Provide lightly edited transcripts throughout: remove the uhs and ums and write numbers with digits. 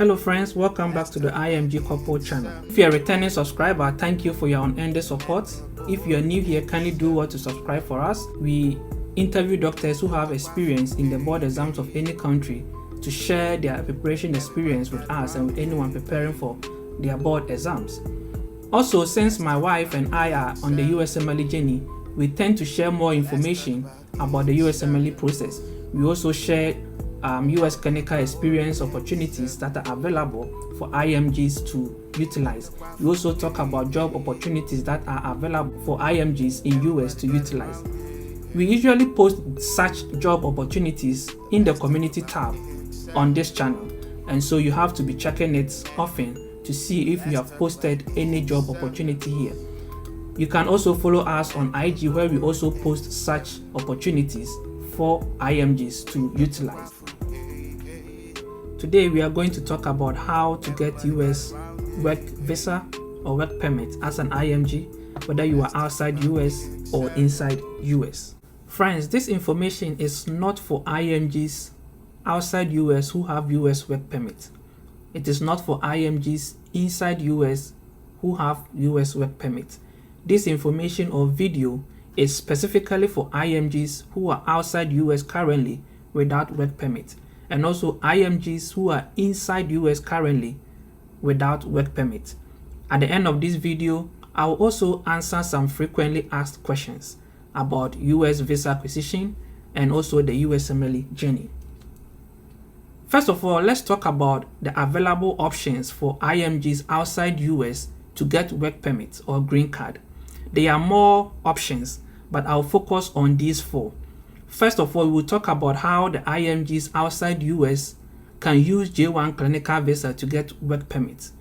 Hello friends, welcome back to the IMG Couple channel. If you're a returning subscriber, thank you for your unending support. If you're new here, kindly do what to subscribe for us. We interview doctors who have experience in the board exams of any country to share their preparation experience with us and with anyone preparing for their board exams. Also, since my wife and I are on the USMLE journey, we tend to share more information about the USMLE process. We also share US clinical experience opportunities that are available for IMGs to utilize. We also talk about job opportunities that are available for IMGs in US to utilize. We usually post such job opportunities in the community tab on this channel, and so you have to be checking it often to see if we have posted any job opportunity here. You can also follow us on IG, where we also post such opportunities for IMGs to utilize. Today we are going to talk about how to get US work visa or work permit as an IMG, whether you are outside US or inside US. Friends, this information is not for IMGs outside US who have US work permit. It is not for IMGs inside US who have US work permit. This information or video is specifically for IMGs who are outside US currently without work permit, and also IMGs who are inside US currently without work permit. At the end of this video, I will also answer some frequently asked questions about US visa acquisition and also the USMLE journey. First of all, let's talk about the available options for IMGs outside US to get work permit or green card. There are more options, but I'll focus on these four. First of all, we'll talk about how the IMGs outside US can use J1 clinical visa to get work permits.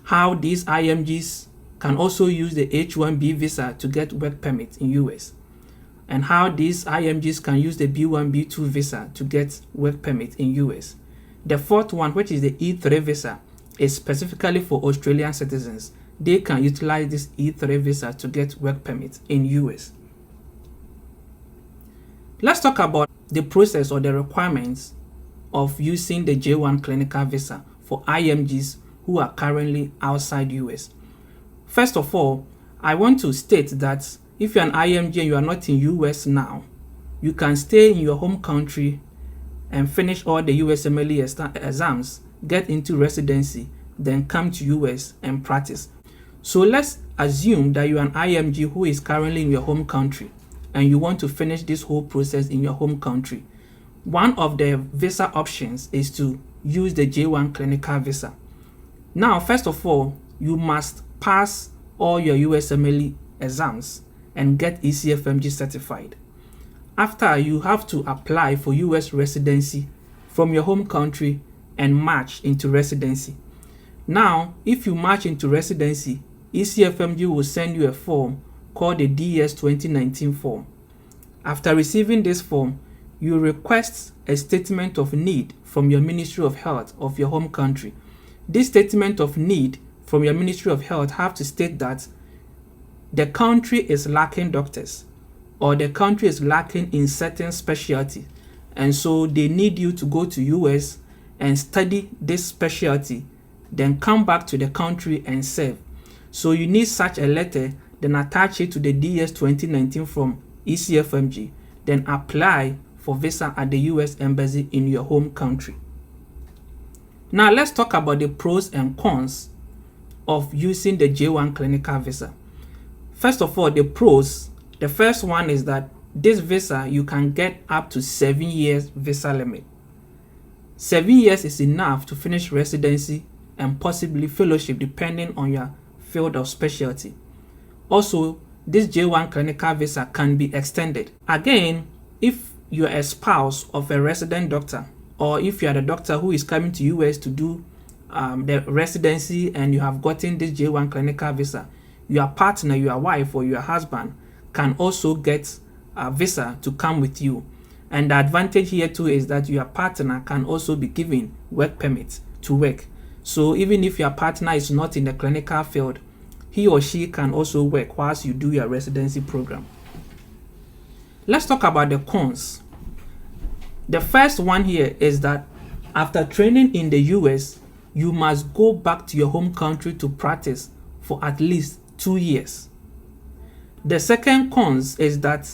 How these IMGs can also use the H1B visa to get work permit in US. And how these IMGs can use the B1, B2 visa to get work permit in US. The fourth one, which is the E3 visa, is specifically for Australian citizens. They can utilize this E3 visa to get work permit in US. Let's talk about the process or the requirements of using the J1 clinical visa for IMGs who are currently outside US. First of all, I want to state that if you're an IMG and you are not in US now, you can stay in your home country and finish all the USMLE exams, get into residency, then come to US and practice. So let's assume that you're an IMG who is currently in your home country and you want to finish this whole process in your home country. One of the visa options is to use the J1 clinical visa. Now, first of all, you must pass all your USMLE exams and get ECFMG certified. After, you have to apply for US residency from your home country and march into residency. Now, if you march into residency, ECFMG will send you a form called the DS 2019 form. After receiving this form, you request a statement of need from your Ministry of Health of your home country. This statement of need from your Ministry of Health have to state that the country is lacking doctors or the country is lacking in certain specialty, and so they need you to go to US and study this specialty, then come back to the country and serve. So you need such a letter, then attach it to the DS 2019 from ECFMG, then apply for visa at the US Embassy in your home country. Now let's talk about the pros and cons of using the J1 clinical visa. First of all, the pros. The first one is that this visa, you can get up to 7 years visa limit. 7 years is enough to finish residency and possibly fellowship depending on your field of specialty. Also, this J1 clinical visa can be extended. Again, if you're a spouse of a resident doctor, or if you are the doctor who is coming to US to do the residency and you have gotten this J1 clinical visa, your partner, your wife, or your husband can also get a visa to come with you. And the advantage here too is that your partner can also be given work permit to work. So even if your partner is not in the clinical field, he or she can also work whilst you do your residency program. Let's talk about the cons. The first one here is that after training in the US, you must go back to your home country to practice for at least 2 years. The second cons is that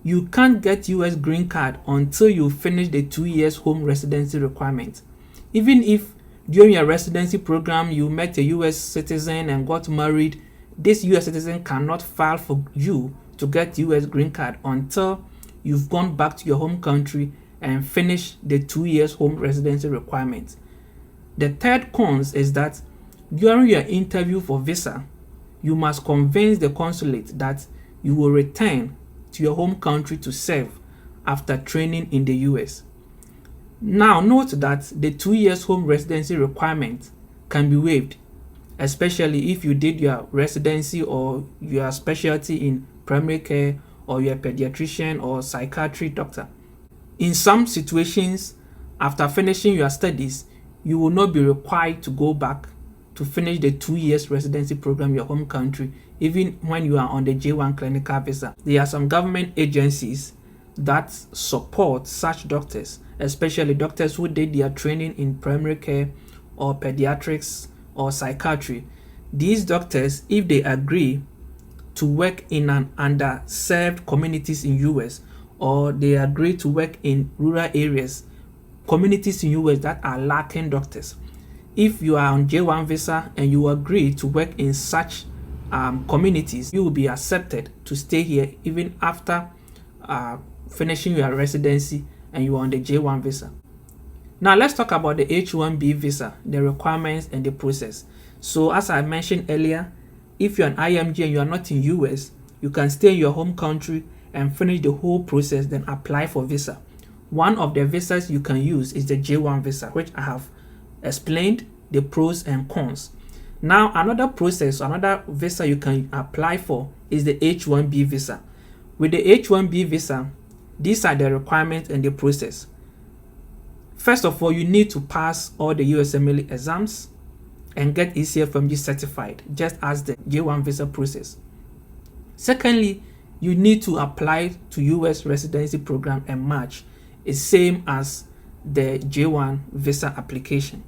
you can't get US green card until you finish the 2 years home residency requirement. Even if during your residency program you met a US citizen and got married, this US citizen cannot file for you to get US green card until you've gone back to your home country and finish the 2 years home residency requirement. The third cons is that during your interview for visa, you must convince the consulate that you will return to your home country to serve after training in the US. Now note that the 2 years home residency requirement can be waived, especially if you did your residency or your specialty in primary care or you're a pediatrician or psychiatry doctor. In some situations, after finishing your studies, you will not be required to go back to finish the 2 years residency program in your home country, even when you are on the J1 clinical visa. There are some government agencies that support such doctors, especially doctors who did their training in primary care or pediatrics or psychiatry. These doctors, if they agree to work in an underserved communities in US, or they agree to work in rural areas, communities in US that are lacking doctors, if you are on J1 visa and you agree to work in such communities, you will be accepted to stay here even after finishing your residency and you are on the J1 visa. Now let's talk about the H1B visa, the requirements and the process. So as I mentioned earlier, if you're an IMG and you are not in US, you can stay in your home country and finish the whole process, then apply for visa. One of the visas you can use is the J1 visa, which I have explained the pros and cons. Now another process, another visa you can apply for is the H1B visa. With the H1B visa, these are the requirements and the process. First of all, you need to pass all the USMLE exams and get ECFMG certified, just as the J1 visa process. Secondly, you need to apply to US residency program and match. It's same as the J1 visa application.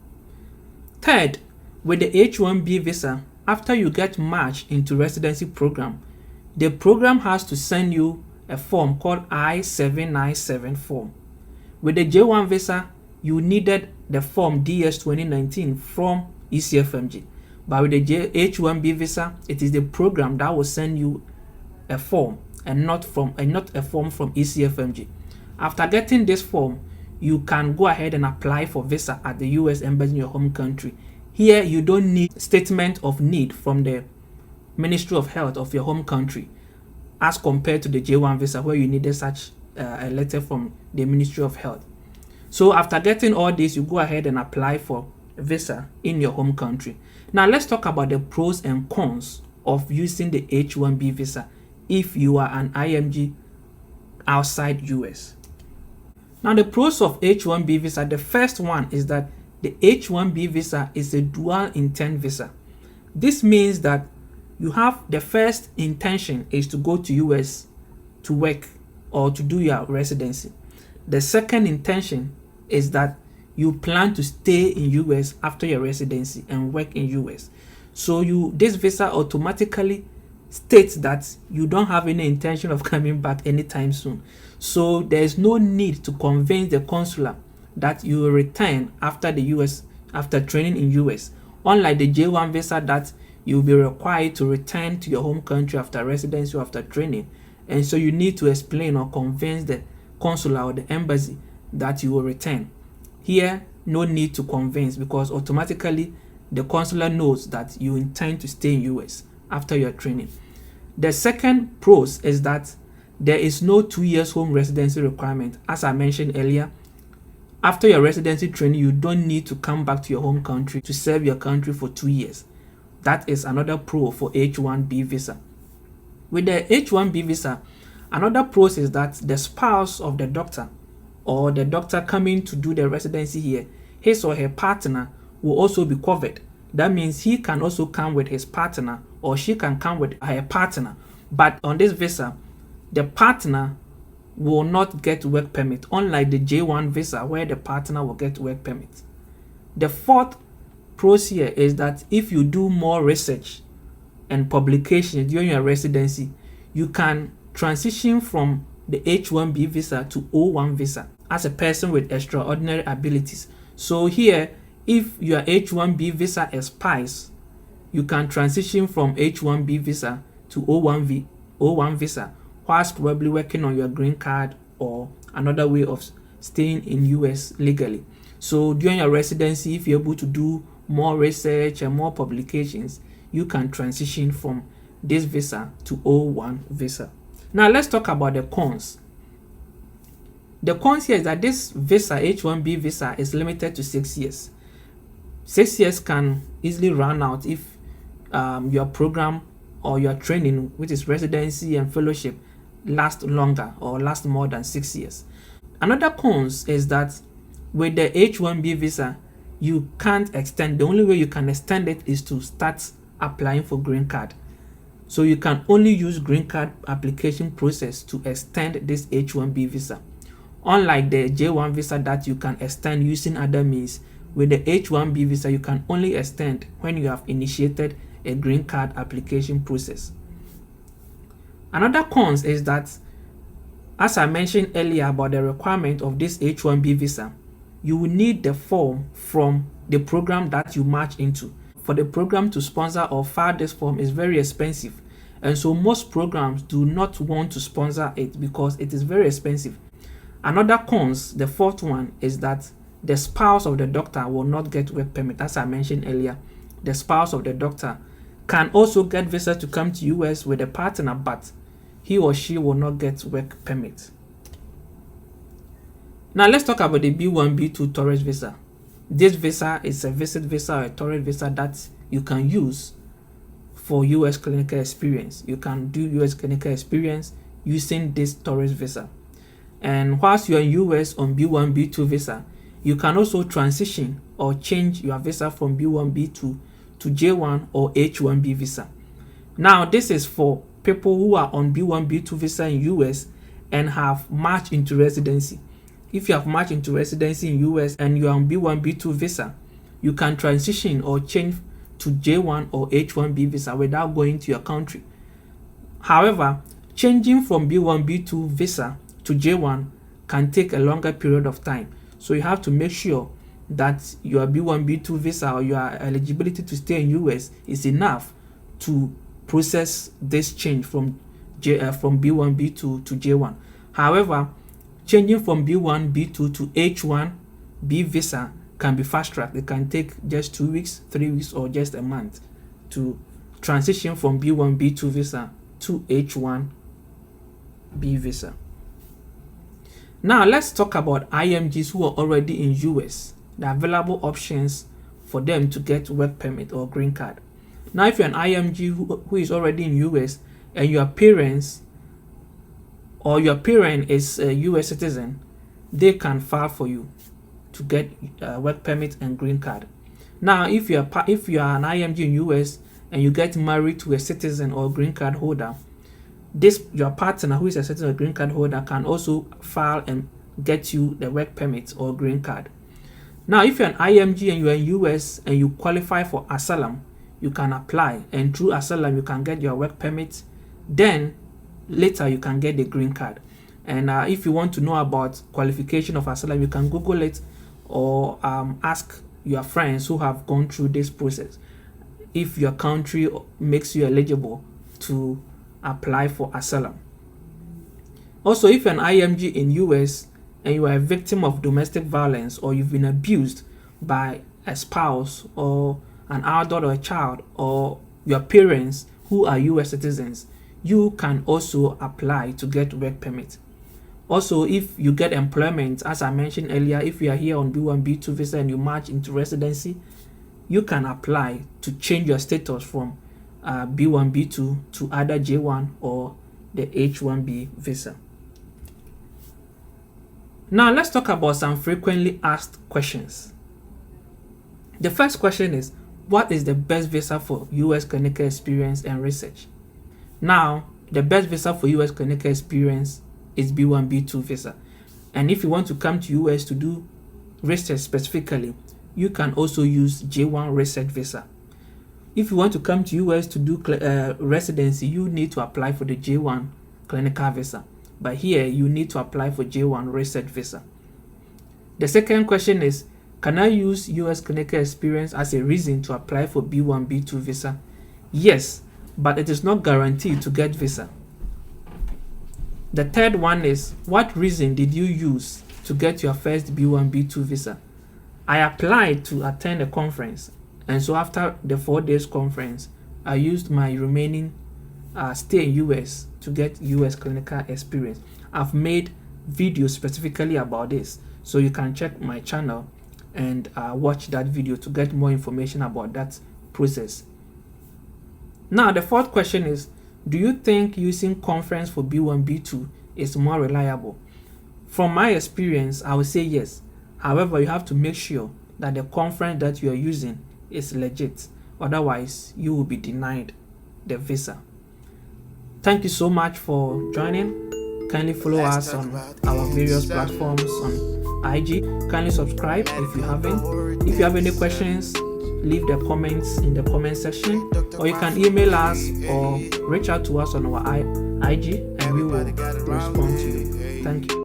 Third, with the H1B visa, after you get matched into residency program, the program has to send you a form called I-797 form. With the J1 visa, you needed the form DS 2019 from ECFMG. But with the H1B visa, it is the program that will send you a form and not a form from ECFMG. After getting this form, you can go ahead and apply for visa at the US Embassy in your home country. Here, you don't need statement of need from the Ministry of Health of your home country, as compared to the J1 visa where you needed such a letter from the Ministry of Health. So after getting all this, you go ahead and apply for a visa in your home country. Now let's talk about the pros and cons of using the H1B visa if you are an IMG outside US. Now the pros of H1B visa, the first one is that the H1B visa is a dual intent visa. This means that you have the first intention is to go to US to work or to do your residency. The second intention is that you plan to stay in US after your residency and work in US. So this visa automatically states that you don't have any intention of coming back anytime soon. So there is no need to convince the consular that you will return after training in US. Unlike the J1 visa that you will be required to return to your home country after residency or after training. And so you need to explain or convince the consular or the embassy that you will return. Here, no need to convince because automatically the consular knows that you intend to stay in US after your training. The second pros is that there is no 2 years home residency requirement. As I mentioned earlier, after your residency training, you don't need to come back to your home country to serve your country for 2 years. That is another pro for H1B visa. With the H1B visa, another pro is that the spouse of the doctor or the doctor coming to do the residency here, his or her partner will also be covered. That means he can also come with his partner or she can come with her partner. But on this visa, the partner will not get work permit, unlike the J1 visa where the partner will get work permit. The fourth pros here is that if you do more research and publications during your residency, you can transition from the H-1B visa to O-1 visa as a person with extraordinary abilities. So here, if your H-1B visa expires, you can transition from H-1B visa to O-1 visa whilst probably working on your green card or another way of staying in US legally. So during your residency, if you're able to do more research and more publications, you can transition from this visa to O-1 visa. Now let's talk about the cons. The cons here is that this visa, H-1B visa, is limited to 6 years. 6 years can easily run out if your program or your training, which is residency and fellowship, lasts longer or lasts more than 6 years. Another cons is that with the H-1B visa, you can't extend. The only way you can extend it is to start applying for green card. So you can only use green card application process to extend this H-1B visa. Unlike the J-1 visa that you can extend using other means, with the H-1B visa, you can only extend when you have initiated a green card application process. Another cons is that, as I mentioned earlier about the requirement of this H-1B visa, you will need the form from the program that you match into. For the program to sponsor or file this form is very expensive, and so most programs do not want to sponsor it because it is very expensive. Another cons, the fourth one, is that the spouse of the doctor will not get work permit. As I mentioned earlier, the spouse of the doctor can also get visa to come to US with a partner, but he or she will not get work permit. Now let's talk about the B1, B2 tourist visa. This visa is a visit visa or a tourist visa that you can use for US clinical experience. You can do US clinical experience using this tourist visa. And whilst you're in US on B1, B2 visa, you can also transition or change your visa from B1, B2 to J1 or H1B visa. Now, this is for people who are on B1, B2 visa in US and have marched into residency. If you have marched into residency in US and you are on B1, B2 visa, you can transition or change to J1 or H1B visa without going to your country. However, changing from B1, B2 visa to J1 can take a longer period of time. So you have to make sure that your B1, B2 visa or your eligibility to stay in US is enough to process this change from B1, B2 to J1. However, changing from B1, B2 to H1B visa can be fast-tracked. It can take just 2 weeks, 3 weeks, or just a month to transition from B1, B2 visa to H1B visa. Now let's talk about IMGs who are already in US, the available options for them to get work permit or green card. Now if you're an IMG who is already in US and your parents or your parent is a US citizen, they can file for you to get work permit and green card. Now if you are an IMG in US and you get married to a citizen or green card holder, your partner who is a citizen or green card holder can also file and get you the work permit or green card. Now if you're an IMG and you're in US and you qualify for asylum, you can apply, and through asylum you can get your work permit. Then later you can get the green card. And if you want to know about qualification of asylum, you can Google it or ask your friends who have gone through this process if your country makes you eligible to apply for asylum. Also, if you're an IMG in US and you are a victim of domestic violence or you've been abused by a spouse or an adult or a child or your parents who are US citizens, you can also apply to get work permit. Also, if you get employment, as I mentioned earlier, if you are here on B1, B2 visa and you march into residency, you can apply to change your status from B1, B2 to either J1 or the H1B visa. Now let's talk about some frequently asked questions. The first question is, what is the best visa for US clinical experience and research? Now, the best visa for US clinical experience is B1, B2 visa. And if you want to come to US to do research specifically, you can also use J1 research visa. If you want to come to US to do residency, you need to apply for the J1 clinical visa. But here, you need to apply for J1 research visa. The second question is, can I use US clinical experience as a reason to apply for B1, B2 visa? Yes, but it is not guaranteed to get visa. The third one is, what reason did you use to get your first B1, B2 visa? I applied to attend a conference, and so after the 4 days conference, I used my remaining stay in US to get US clinical experience. I've made videos specifically about this, so you can check my channel and watch that video to get more information about that process. Now, the fourth question is, do you think using conference for B1, B2 is more reliable? From my experience, I would say yes. However, you have to make sure that the conference that you are using is legit. Otherwise, you will be denied the visa. Thank you so much for joining. Kindly follow us on our various platforms on IG. Kindly subscribe if you haven't. If you have any questions, leave the comments in the comment section, or you can email us or reach out to us on our IG and we will respond to you. Thank you.